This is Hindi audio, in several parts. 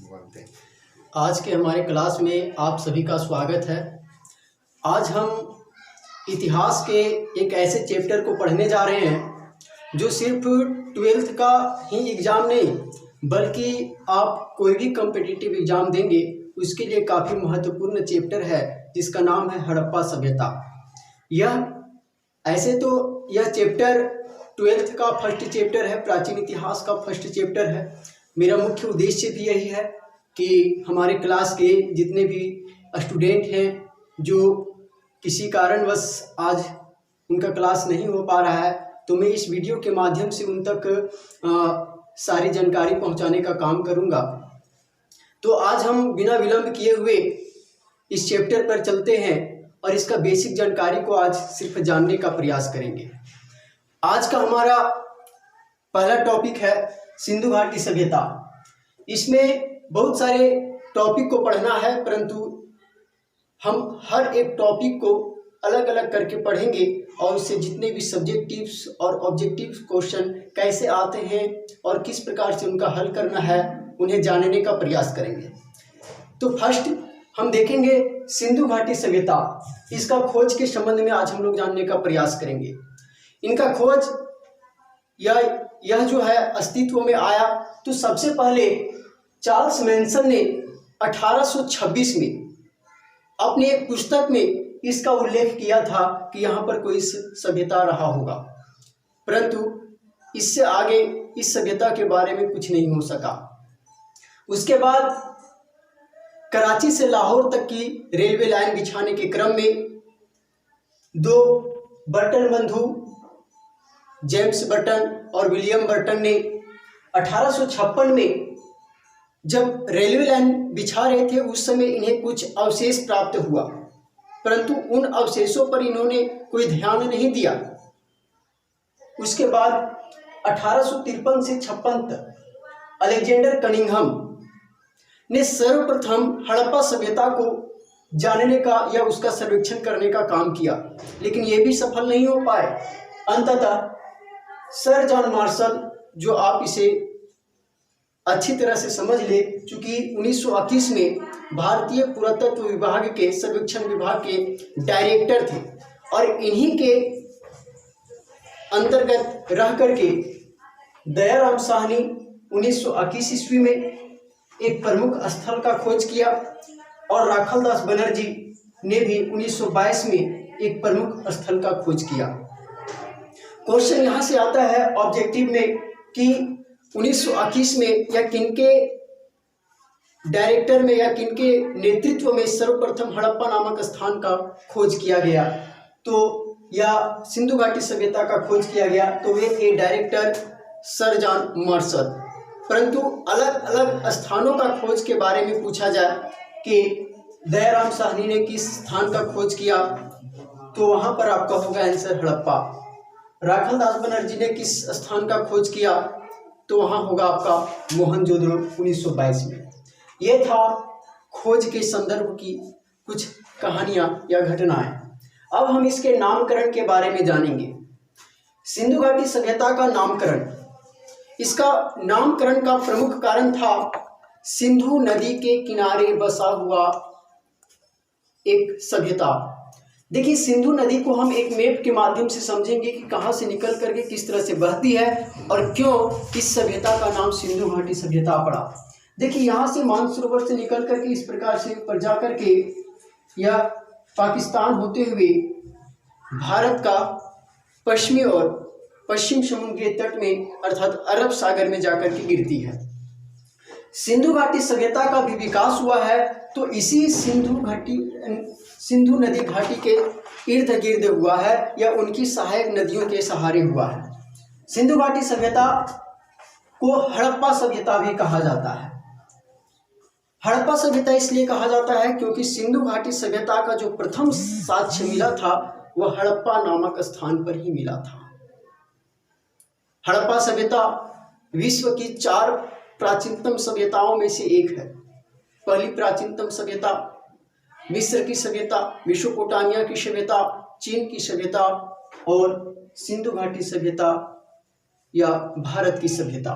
बोलते हैं। आज के हमारे क्लास में आप सभी का स्वागत है। आज हम इतिहास के एक ऐसे चैप्टर को पढ़ने जा रहे हैं जो सिर्फ 12th का ही एग्ज़ाम नहीं बल्कि आप कोई भी कॉम्पिटिटिव एग्ज़ाम देंगे उसके लिए काफ़ी महत्वपूर्ण चैप्टर है, जिसका नाम है हड़प्पा सभ्यता। यह चैप्टर 12th का फर्स्ट चैप्टर है, प्राचीन इतिहास का फर्स्ट चैप्टर है। मेरा मुख्य उद्देश्य भी यही है कि हमारे क्लास के जितने भी स्टूडेंट हैं जो किसी कारणवश आज उनका क्लास नहीं हो पा रहा है, तो मैं इस वीडियो के माध्यम से उन तक सारी जानकारी पहुंचाने का काम करूंगा। तो आज हम बिना विलंब किए हुए इस चैप्टर पर चलते हैं और इसका बेसिक जानकारी को आज सिर्फ जानने का प्रयास करेंगे। आज का हमारा पहला टॉपिक है सिंधु घाटी सभ्यता। इसमें बहुत सारे टॉपिक को पढ़ना है, परंतु हम हर एक टॉपिक को अलग अलग करके पढ़ेंगे और उससे जितने भी सब्जेक्टिव्स और ऑब्जेक्टिव क्वेश्चन कैसे आते हैं और किस प्रकार से उनका हल करना है उन्हें जानने का प्रयास करेंगे। तो फर्स्ट हम देखेंगे सिंधु घाटी सभ्यता। इसका खोज के संबंध में आज हम लोग जानने का प्रयास करेंगे। इनका खोज यह जो है अस्तित्व में आया तो सबसे पहले चार्ल्स मैनसन ने 1826 में अपने एक पुस्तक में इसका उल्लेख किया था कि यहाँ पर कोई सभ्यता रहा होगा, परंतु इससे आगे इस सभ्यता के बारे में कुछ नहीं हो सका। उसके बाद कराची से लाहौर तक की रेलवे लाइन बिछाने के क्रम में दो बर्टन बंधु जेम्स बर्टन और विलियम बर्टन ने 1856 में जब रेलवे लाइन बिछा रहे थे उस समय इन्हें कुछ अवशेष प्राप्त हुआ, परंतु उन अवशेषों पर इन्होंने कोई ध्यान नहीं दिया। उसके बाद 1853 से 56 तक अलेक्जेंडर कनिंघम ने सर्वप्रथम हड़प्पा सभ्यता को जानने का या उसका सर्वेक्षण करने का काम किया, लेकिन ये भी सफल नहीं हो पाए। अंततः सर जॉन मार्शल, जो आप इसे अच्छी तरह से समझ ले, चूंकि 1921 में भारतीय पुरातत्व विभाग के सर्वेक्षण विभाग के डायरेक्टर थे और इन्हीं के अंतर्गत रह करके दयाराम साहनी 1921 ईस्वी में एक प्रमुख स्थल का खोज किया और राखालदास बनर्जी ने भी 1922 में एक प्रमुख स्थल का खोज किया। क्वेश्चन यहाँ से आता है ऑब्जेक्टिव में कि 1921 में या किनके डायरेक्टर में या किनके नेतृत्व में सर्वप्रथम हड़प्पा नामक स्थान का खोज किया गया, तो या सिंधु घाटी सभ्यता का खोज किया गया, तो वे थे डायरेक्टर सर जॉन मार्शल। परंतु अलग अलग स्थानों का खोज के बारे में पूछा जाए कि दयाराम साहनी ने किस स्थान का खोज किया, तो वहां पर आपका होगा आंसर हड़प्पा। राखालदास बनर्जी ने किस स्थान का खोज किया, तो वहाँ होगा आपका मोहनजोदड़ो 1922 में। ये था खोज के संदर्भ की कुछ कहानियाँ या घटनाएं। अब हम इसके नामकरण के बारे में जानेंगे। सिंधु घाटी सभ्यता का नामकरण, इसका नामकरण का प्रमुख कारण था सिंधु नदी के किनारे बसा हुआ एक सभ्यता। देखिए, सिंधु नदी को हम एक मैप के माध्यम से समझेंगे कि कहाँ से निकल करके किस तरह से बहती है और क्यों इस सभ्यता का नाम सिंधु घाटी सभ्यता पड़ा। देखिए, यहाँ से मानसरोवर से निकल करके इस प्रकार से ऊपर जा करके यह पाकिस्तान होते हुए भारत का पश्चिमी और पश्चिम समुद्री तट में अर्थात अरब सागर में जाकर के गिरती है। सिंधु घाटी सभ्यता का भी विकास हुआ है तो इसी सिंधु नदी घाटी के इर्द गिर्द हुआ है या उनकी सहायक नदियों के सहारे हुआ है। सिंधु घाटी सभ्यता को हड़प्पा सभ्यता भी कहा जाता है। हड़प्पा सभ्यता इसलिए कहा जाता है क्योंकि सिंधु घाटी सभ्यता का जो प्रथम साक्ष्य मिला था वह हड़प्पा नामक स्थान पर ही मिला था। हड़प्पा सभ्यता विश्व की 4 प्राचीनतम सभ्यताओं में से एक है। पहली प्राचीनतम सभ्यता मिस्र की सभ्यता, मेसोपोटामिया की सभ्यता, चीन की सभ्यता और सिंधु घाटी सभ्यता या भारत की सभ्यता।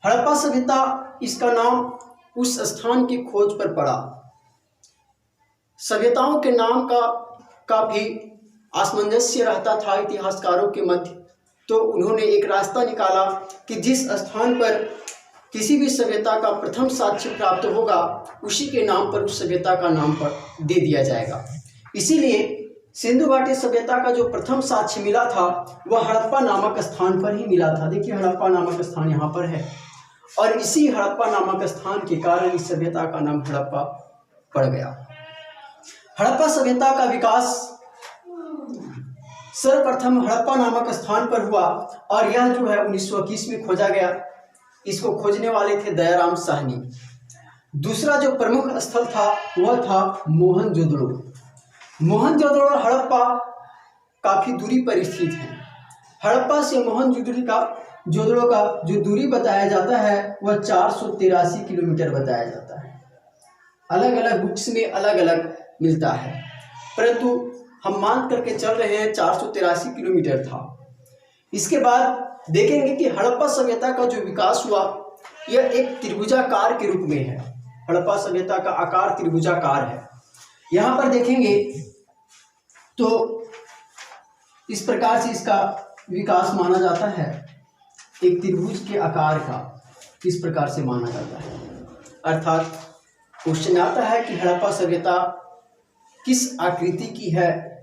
हड़प्पा सभ्यता, इसका नाम उस स्थान की खोज पर पड़ा। सभ्यताओं के नाम का भी असमंजस्य रहता था इतिहासकारों के मध्य, तो उन्होंने एक रास्ता निकाला कि जिस स्थान पर किसी भी सभ्यता का प्रथम साक्ष्य प्राप्त होगा उसी के नाम पर उस सभ्यता का नाम पर दे दिया जाएगा। इसीलिए सिंधु घाटी सभ्यता का जो प्रथम साक्ष्य मिला था वह हड़प्पा नामक स्थान पर ही मिला था। देखिए हड़प्पा नामक स्थान यहाँ पर है और इसी हड़प्पा नामक स्थान के कारण इस सभ्यता का नाम हड़प्पा पड़ गया। हड़प्पा सभ्यता का विकास सर्वप्रथम हड़प्पा नामक स्थान पर हुआ और यह जो है 1921 में खोजा गया। इसको खोजने वाले थे दयाराम साहनी। दूसरा जो प्रमुख स्थल था वह था मोहनजोदड़ो। मोहनजोदड़ो और हड़प्पा काफी दूरी पर स्थित है। हड़प्पा से मोहनजोदड़ो का जो दूरी बताया जाता है वह 483 किलोमीटर बताया जाता है। अलग अलग बुक्स में अलग अलग मिलता है, परंतु हम मान करके चल रहे हैं 483 किलोमीटर था। इसके बाद देखेंगे कि हड़प्पा सभ्यता का जो विकास हुआ यह एक त्रिभुजाकार के रूप में है। हड़प्पा सभ्यता का आकार त्रिभुजाकार है। यहाँ पर देखेंगे तो इस प्रकार से इसका विकास माना जाता है। एक त्रिभुज के आकार का इस प्रकार से माना जाता है। अर्थात क्वेश्चन आता है कि हड़प्पा सभ्यता किस आकृति की है,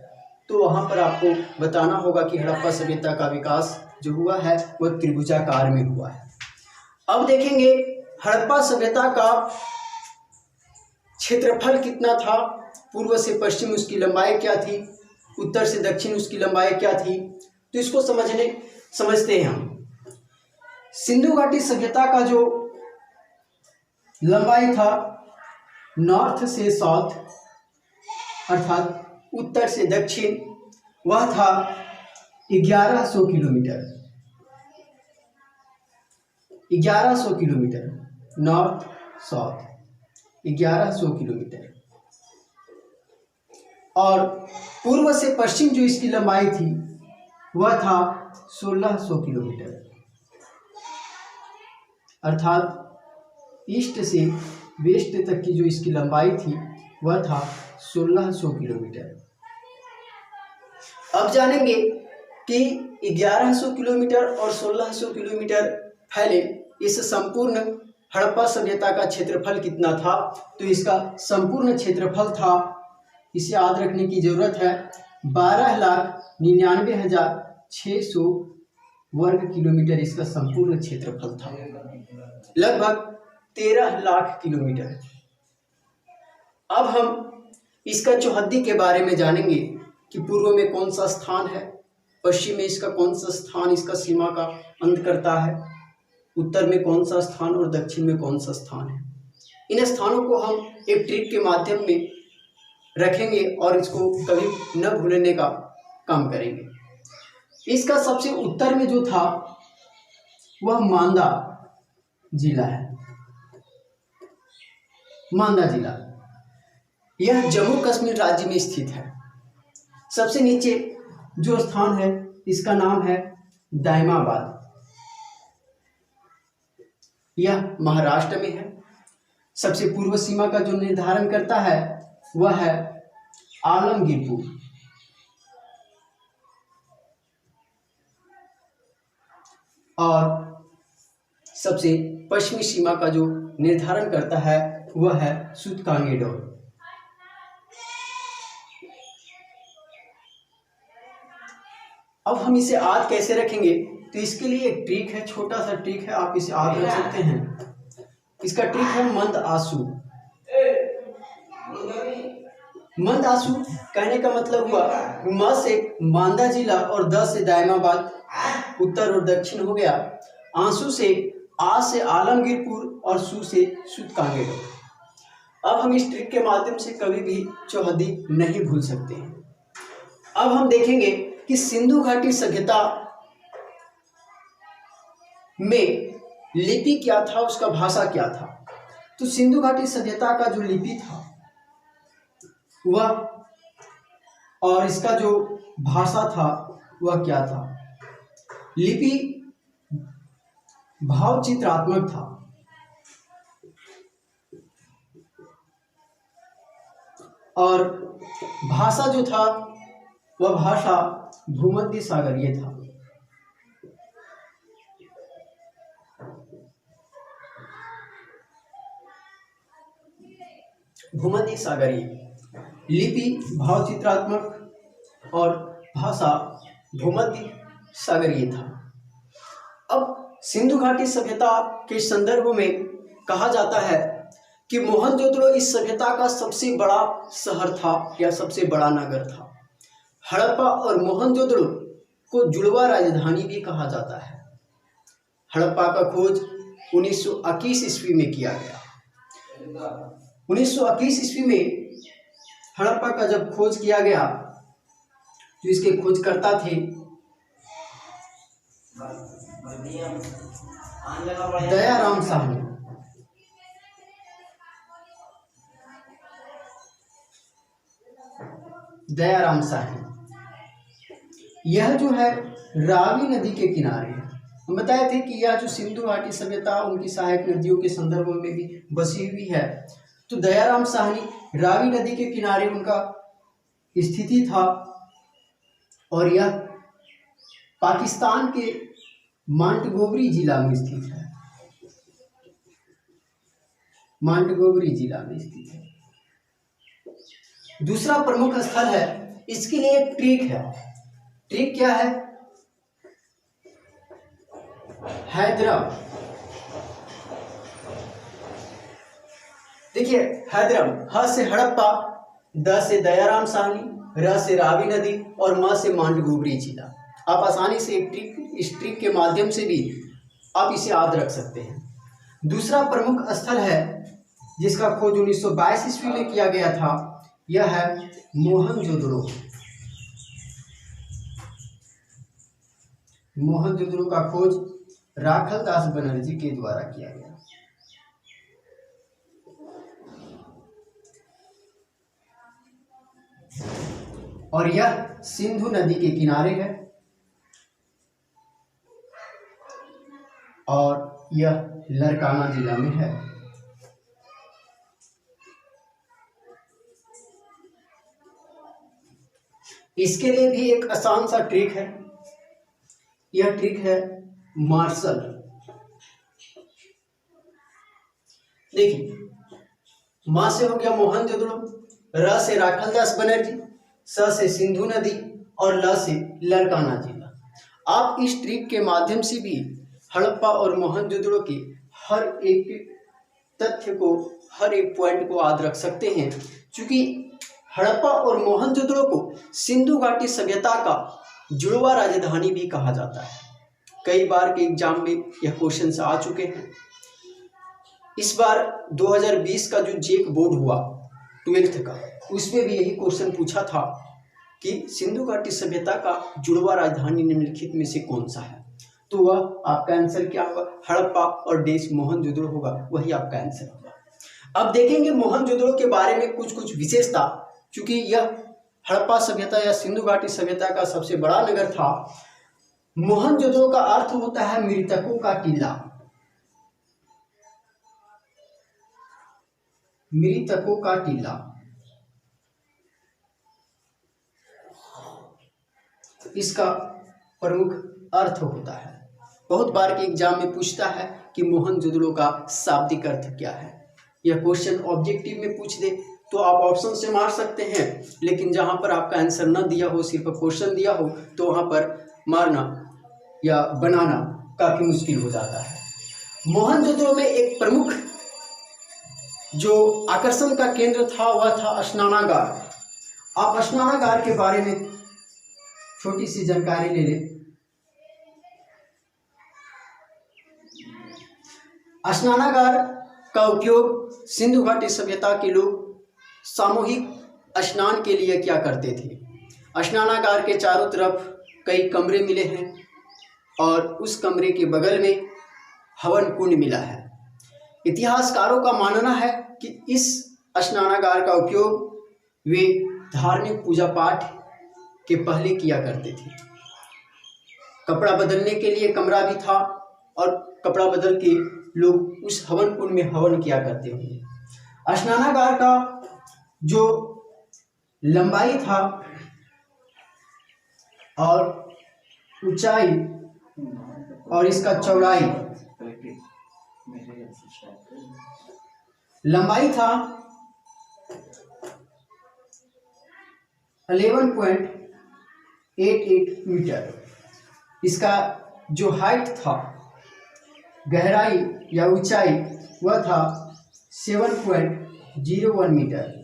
तो वहाँ पर आपको बताना होगा कि हड़प्पा सभ्यता का विकास जो हुआ है वह त्रिभुजाकार में हुआ है। अब देखेंगे हड़प्पा सभ्यता का क्षेत्रफल कितना था, पूर्व से पश्चिम उसकी लंबाई क्या थी, उत्तर से दक्षिण उसकी लंबाई क्या थी। तो इसको समझते हैं हम। सिंधु घाटी सभ्यता का जो लंबाई था नॉर्थ से साउथ अर्थात उत्तर से दक्षिण वह था 1100 kilometre. 1100 kilometre north south 1100 kilometre. और पूर्व से पश्चिम जो इसकी लंबाई थी वह था 1600 किलोमीटर। अर्थात ईस्ट से वेस्ट तक की जो इसकी लंबाई थी वह था 1600 किलोमीटर। अब जानेंगे कि 1100 किलोमीटर और 1600 किलोमीटर फैले इस संपूर्ण हड़प्पा सभ्यता का क्षेत्रफल कितना था। तो इसका संपूर्ण क्षेत्रफल था, इसे याद रखने की जरूरत है, 12,99,600 वर्ग किलोमीटर इसका संपूर्ण क्षेत्रफल था। लगभग 13 लाख किलोमीटर। अब हम इसका चौहद्दी के बारे में जानेंगे कि पूर्व में कौन सा स्थान है, पश्चिम में इसका कौन सा स्थान इसका सीमा का अंत करता है, उत्तर में कौन सा स्थान और दक्षिण में कौन सा स्थान है। इन स्थानों को हम एक ट्रिक के माध्यम में रखेंगे और इसको कभी न भूलने का काम करेंगे। इसका सबसे उत्तर में जो था वह मांदा जिला है। मांदा जिला यह जम्मू कश्मीर राज्य में स्थित है। सबसे नीचे जो स्थान है इसका नाम है दायमाबाद। यह महाराष्ट्र में है। सबसे पूर्व सीमा का जो निर्धारण करता है वह है आलमगीरपुर। और सबसे पश्चिमी सीमा का जो निर्धारण करता है वह है सूतकांगेडोर। अब हम इसे याद कैसे रखेंगे, तो इसके लिए एक ट्रिक है, छोटा सा ट्रिक है, आप इसे याद रख सकते हैं। इसका ट्रिक है मंद आंसू। मंद आंसू कहने का मतलब हुआ म से मांदा जिला और द से दायमाबाद उत्तर और दक्षिण हो गया, आंसू से आ से आलमगीरपुर और सू से सूतकांगेडोर। अब हम इस ट्रिक के माध्यम से कभी भी चौहद्दी नहीं भूल सकते हैं। अब हम देखेंगे कि सिंधु घाटी सभ्यता में लिपि क्या था, उसका भाषा क्या था। तो सिंधु घाटी सभ्यता का जो लिपि था वह और इसका जो भाषा था वह क्या था। लिपि भावचित्रात्मक था। और भाषा जो था वह भाषा भूमध्य सागरीय था। भूमध्य सागरीय, लिपि भावचित्रात्मक और भाषा भूमध्य सागरीय था। अब सिंधु घाटी सभ्यता के संदर्भ में कहा जाता है कि मोहनजोदड़ो इस सभ्यता का सबसे बड़ा शहर था या सबसे बड़ा नगर था। हड़प्पा और मोहनजोदड़ो को जुड़वा राजधानी भी कहा जाता है। हड़प्पा का खोज 1921 ईस्वी में किया गया। 1921 ईस्वी में हड़प्पा का जब खोज किया गया तो इसके खोजकर्ता थे दयाराम साहनी। दयाराम साहनी यह जो है रावी नदी के किनारे है। हम बताए थे कि यह जो सिंधु घाटी सभ्यता उनकी सहायक नदियों के संदर्भ में भी बसी हुई है। तो दयाराम साहनी रावी नदी के किनारे उनका स्थिति था और यह पाकिस्तान के मांटगोबरी जिला में स्थित है। मांटगोबरी जिला में स्थित है। दूसरा प्रमुख स्थल है, इसके लिए एक ट्रिक है। ट्रिक क्या है? हैदरम। देखिए हैदरम, ह से हड़प्पा, द से दयाराम साहनी, र से रावी नदी और म से मांटगोबरी जिला। आप आसानी से इस ट्रिक के माध्यम से भी आप इसे याद रख सकते हैं। दूसरा प्रमुख स्थल है जिसका खोज 1922 ईस्वी में किया गया था, यह है मोहनजोदड़ो। मोहनजोदड़ो का खोज राखलदास बनर्जी के द्वारा किया गया। और यह सिंधु नदी के किनारे है और यह लरकाना जिला में है। इसके लिए भी एक आसान सा ट्रिक है। यह ट्रिक है मार्शल। देखिए, मां से हो गया मोहनजोदड़ो, र से राखलदास बनर्जी, स से सिंधु नदी और ल से लरकाना जिला। आप इस ट्रिक के माध्यम से भी हड़प्पा और मोहनजोदड़ो के हर एक तथ्य को, हर एक पॉइंट को याद रख सकते हैं, क्योंकि हड़प्पा और मोहनजोदड़ो को सिंधु घाटी सभ्यता का जुड़वा राजधानी भी कहा जाता है। कई बार के एग्जाम में यह क्वेश्चन आ चुके हैं। इस बार 2020 का जो जेक बोर्ड हुआ 12th का, उसमें भी यही क्वेश्चन पूछा था कि सिंधु घाटी सभ्यता का जुड़वा राजधानी निम्नलिखित में से कौन सा है। तो वह आपका आंसर क्या होगा? हड़प्पा और देश मोहनजोदड़ो होगा, वही आपका आंसर होगा। अब देखेंगे मोहनजोदड़ो के बारे में कुछ कुछ विशेषता, क्योंकि यह हड़प्पा सभ्यता या सिंधु घाटी सभ्यता का सबसे बड़ा नगर था। मोहनजोदड़ो का अर्थ होता है मृतकों का टीला। मृतकों का टीला। इसका प्रमुख अर्थ होता है, बहुत बार के एग्जाम में पूछता है कि मोहनजोदड़ो का शाब्दिक अर्थ क्या है। यह क्वेश्चन ऑब्जेक्टिव में पूछ दे तो आप ऑप्शन से मार सकते हैं, लेकिन जहां पर आपका आंसर न दिया हो, सिर्फ क्वेश्चन दिया हो, तो वहां पर मारना या बनाना काफी मुश्किल हो जाता है। मोहनजोदड़ो में एक प्रमुख जो आकर्षण का केंद्र था वह था स्नानागार। आप स्नानागार के बारे में छोटी सी जानकारी ले लें। स्नानागार का उपयोग सिंधु घाटी सभ्यता के लोग सामूहिक स्नान के लिए क्या करते थे। स्नानागार के चारों तरफ कई कमरे मिले हैं और उस कमरे के बगल में हवन कुंड मिला है। इतिहासकारों का मानना है कि इस स्नानागार का उपयोग वे धार्मिक पूजा पाठ के पहले किया करते थे। कपड़ा बदलने के लिए कमरा भी था और कपड़ा बदल के लोग उस हवन कुंड में हवन किया करते होंगे। स्नानागार का जो लंबाई था और ऊंचाई और इसका चौड़ाई। लंबाई था 11.88 मीटर। इसका जो हाइट था, गहराई या ऊंचाई, वह था 7.01 मीटर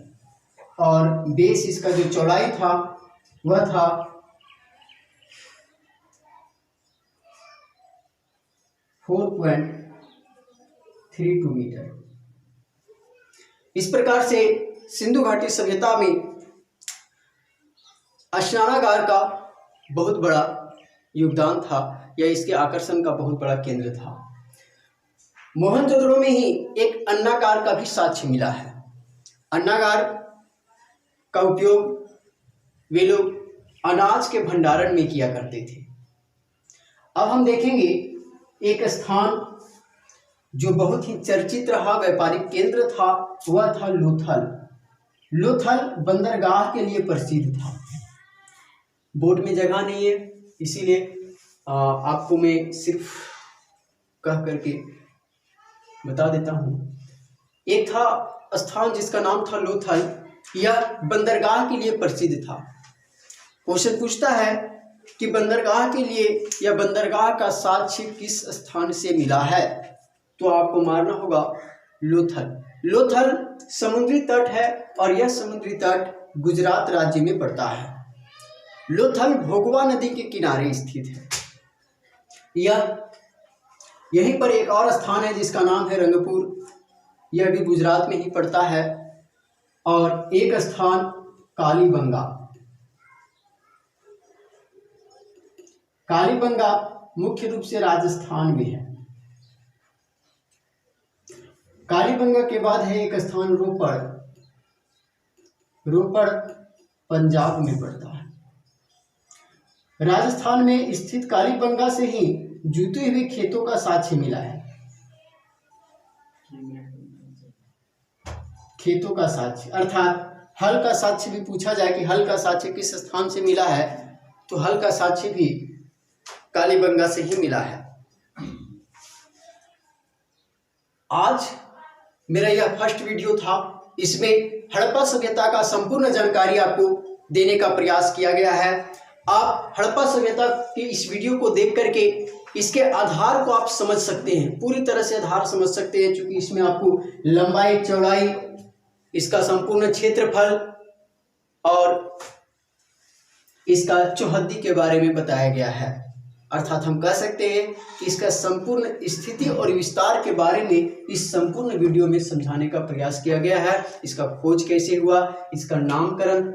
और बेस इसका जो चौड़ाई था वह था 4.32 मीटर। इस प्रकार से सिंधु घाटी सभ्यता में स्नानागार का बहुत बड़ा योगदान था या इसके आकर्षण का बहुत बड़ा केंद्र था। मोहनजोदड़ो में ही एक अन्नागार का भी साक्ष्य मिला है। अन्नागार का उपयोग वे लोग अनाज के भंडारण में किया करते थे। अब हम देखेंगे एक स्थान जो बहुत ही चर्चित रहा, व्यापारिक केंद्र था, वह था लोथल। लोथल बंदरगाह के लिए प्रसिद्ध था। बोर्ड में जगह नहीं है, इसीलिए आपको मैं सिर्फ कह करके बता देता हूँ। एक था स्थान जिसका नाम था लोथल, यह बंदरगाह के लिए प्रसिद्ध था। क्वेश्चन पूछता है कि बंदरगाह के लिए या बंदरगाह का साक्ष्य किस स्थान से मिला है, तो आपको मारना होगा लोथल। लोथल समुद्री तट है और यह समुद्री तट गुजरात राज्य में पड़ता है। लोथल भोगवा नदी के किनारे स्थित है। यहीं पर एक और स्थान है जिसका नाम है रंगपुर, यह भी गुजरात में ही पड़ता है। और एक स्थान कालीबंगा। कालीबंगा मुख्य रूप से राजस्थान में है। कालीबंगा के बाद है एक स्थान रोपड़। रोपड़ पंजाब में पड़ता है। राजस्थान में स्थित कालीबंगा से ही जुते हुए खेतों का साक्ष्य मिला है। खेतों का साक्ष्य अर्थात हल का साक्ष्य भी पूछा जाए कि हल का साक्ष्य किस स्थान से मिला है, तो हल का साक्ष्य भी कालीबंगा से ही मिला है। आज मेरा यह फर्स्ट वीडियो था। इसमें हड़प्पा सभ्यता का संपूर्ण जानकारी आपको देने का प्रयास किया गया है। आप हड़प्पा सभ्यता के इस वीडियो को देख करके इसके आधार को आप समझ सकते हैं, पूरी तरह से आधार समझ सकते हैं, क्योंकि इसमें आपको लंबाई, चौड़ाई, इसका संपूर्ण क्षेत्रफल और इसका चौहद्दी के बारे में बताया गया है। अर्थात हम कह सकते हैं कि इसका संपूर्ण स्थिति और विस्तार के बारे में इस संपूर्ण वीडियो में समझाने का प्रयास किया गया है। इसका खोज कैसे हुआ, इसका नामकरण